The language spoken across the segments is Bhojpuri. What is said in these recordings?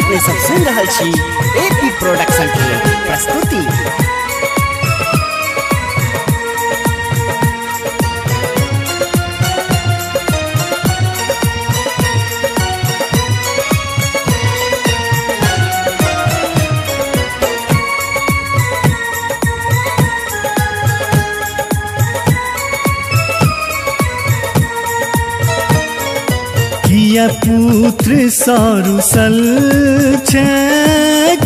अपने सब सुन रहा छी एपी प्रोडक्शन की प्रस्तुति। किया पुत्र सारुसल छे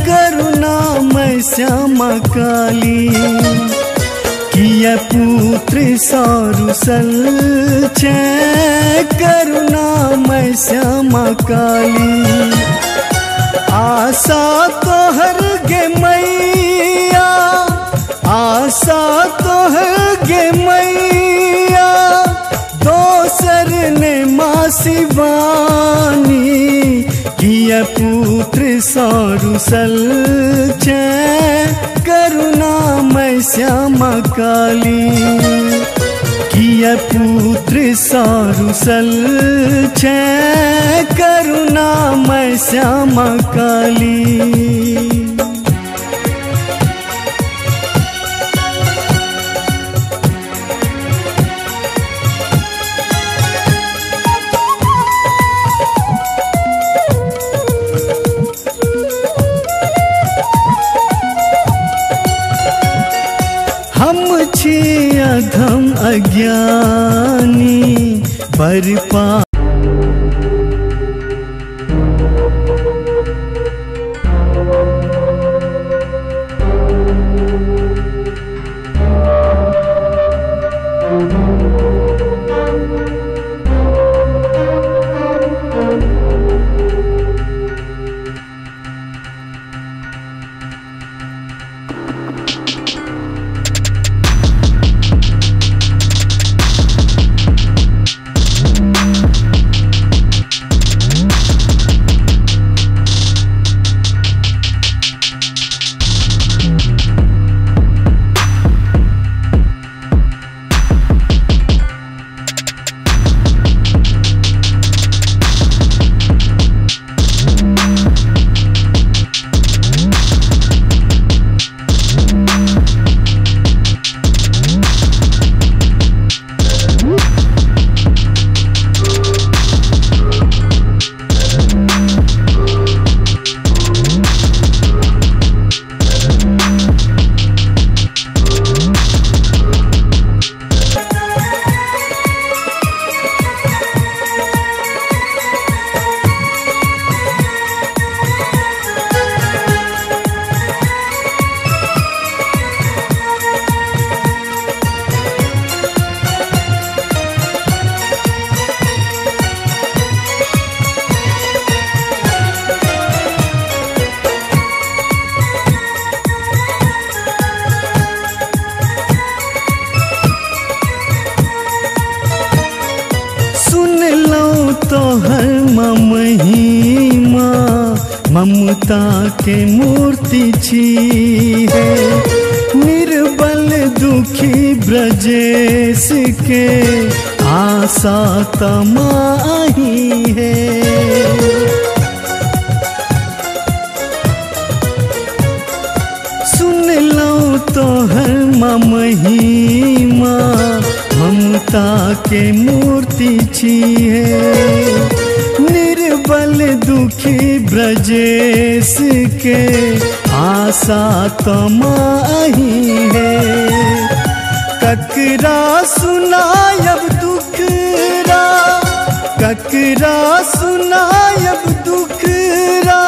करुणामय श्यामा काली। किया पुत्र सारुसल छे करुणामय श्यामा काली। आशा तोहर गे मैया, आशा तोहर गे मैया, दोसर ने माँ शिवानी। किया पुत्र सारुसल छे करुणामय श्यामा काली। किया पुत्र सारुसल छे करुणामय श्यामा काली। हम छी अधम अज्ञानी बरपा। तोहर महिमा ममता के मूर्ति छी है। निर्बल दुखी ब्रजेश के आशा तमाही है। सुन लो तोहर महिमा ममता के मूर्ति छी है। निर्बल दुखी ब्रजेश के आशा तमाही है। ककरा सुनायब दुखरा, ककरा सुनायब दुखरा,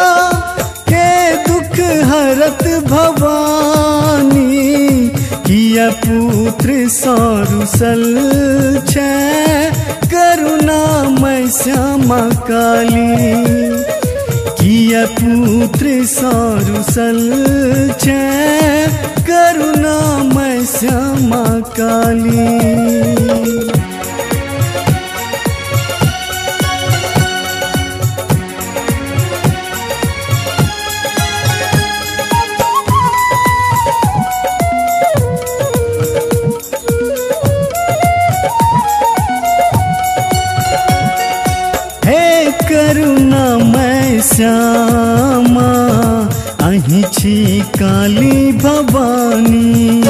के दुख हरत भवानी। किया पुत्र सारुसल छे करुणामय श्यामा काली। किया पुत्र सारुसल छे करुणामय श्यामा काली। करुणामय श्यामा अहीं छी काली भवानी।